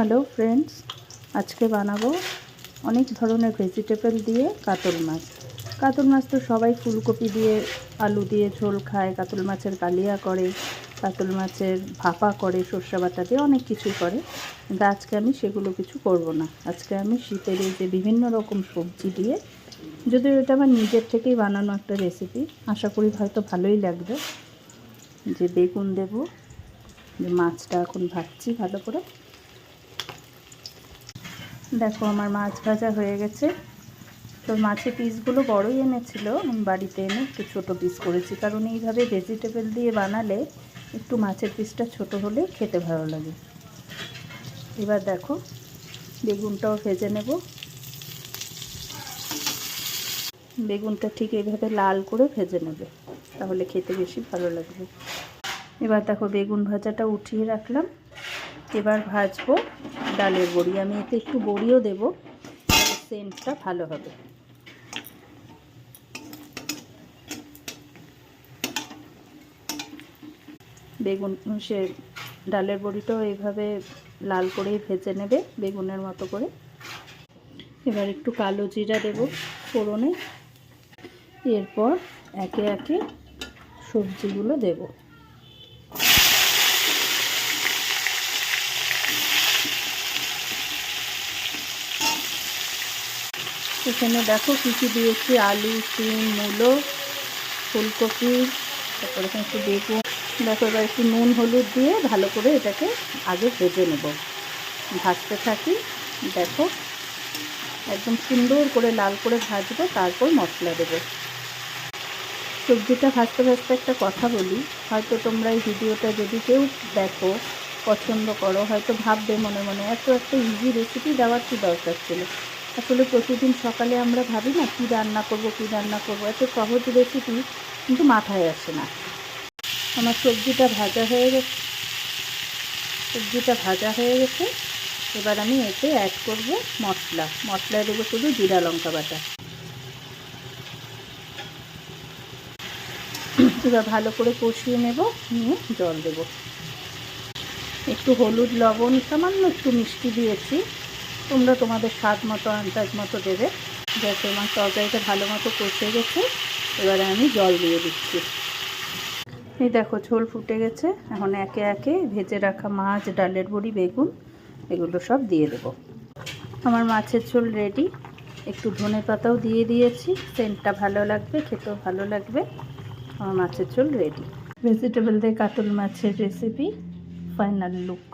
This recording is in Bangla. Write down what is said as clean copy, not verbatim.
হ্যালো ফ্রেন্ডস, আজকে বানাবো অনেক ধরনের ভেজিটেবল দিয়ে কাতল মাছ। কাতল মাছ তো সবাই ফুলকপি দিয়ে আলু দিয়ে ঝোল খায়, কাতল মাছের কালিয়া করে, কাতল মাছের ভাপা করে, সর্ষে বাটা দিয়ে অনেক কিছুই করে। কিন্তু আজকে আমি সেগুলো কিছু করব না। আজকে আমি শীতের এই যে বিভিন্ন রকম সবজি দিয়ে, যদিও এটা আমার নিজের থেকেই বানানো একটা রেসিপি, আশা করি হয়তো ভালোই লাগবে। যে বেগুন দেব, যে মাছটা এখন ভাজছি ভালো করে। দেখো আমার মাছ ভাজা হয়ে গেছে। তো মাছের পিসগুলো বড়ই এনেছিল, আমি বাড়িতে এনে একটু ছোটো পিস করেছি, কারণ এইভাবে ভেজিটেবল দিয়ে বানালে একটু মাছের পিসটা ছোট হলে খেতে ভালো লাগে। এবার দেখো বেগুনটাও ভেজে নেব। বেগুনটা ঠিক এইভাবে লাল করে ভেজে নেবে, তাহলে খেতে বেশি ভালো লাগবে। এবার দেখো বেগুন ভাজাটা উঠিয়ে রাখলাম। এবার ভাজবো ডালের বড়ি। আমি এতে একটু বড়িও দেবো, সেন্টটা ভালো হবে। বেগুন সে ডালের বড়িটাও এইভাবে লাল করে ভেজে নেবে বেগুনের মতো করে। এবার একটু কালো জিরা দেব ফোড়নে। এরপর একে একে সবজিগুলো দেব। এখানে দেখো কী কী দিয়েছি: আলু, সিম, মূলো, ফুলকপি, তারপরে এখানে একটু বেগুন। দেখো এবার একটু নুন হলুদ দিয়ে ভালো করে এটাকে আগে ভেজে নেব। ভাজতে থাকি। দেখো একদম সুন্দর করে লাল করে ভাজবো, তারপর মশলা দেবো। সবজিটা ভাজতে ভাজতে একটা কথা বলি, হয়তো তোমরা এই ভিডিওটা যদি কেউ দেখো, পছন্দ করো, হয়তো ভাববে মনে মনে এত একটা ইজি রেসিপি দেওয়ার কী দরকার ছিল। আসলে প্রতিদিন সকালে আমরা ভাবি না কী রান্না করব, এত সহজ রেসিপি কিন্তু মাথায় আসে না। আমার সবজিটা ভাজা হয়ে গেছে। এবার আমি এতে অ্যাড করব মশলায় দেবো শুধু জিরা লঙ্কা বাটা। এবার ভালো করে কষিয়ে নেব, নিয়ে জল দেব। একটু হলুদ, লবণ, সামান্য একটু মিষ্টি দিয়েছি, তোমরা তোমাদের স্বাদ মতো আন্দাজ মতো দেবে। যাতে আমার তরকারিটা ভালো মতো কষে গেছে, এবারে আমি জল দিয়ে দিচ্ছি। এই দেখো ঝোল ফুটে গেছে। এখন একে একে ভেজে রাখা মাছ, ডালের বড়ি, বেগুন এগুলো সব দিয়ে দেব। আমার মাছের ঝোল রেডি। একটু ধনে পাতাও দিয়ে দিয়েছি, সেন্টটা ভালো লাগবে, খেতেও ভালো লাগবে। আমার মাছের ঝোল রেডি। ভেজিটেবল দিয়ে কাতল মাছের রেসিপি, ফাইনাল লুক।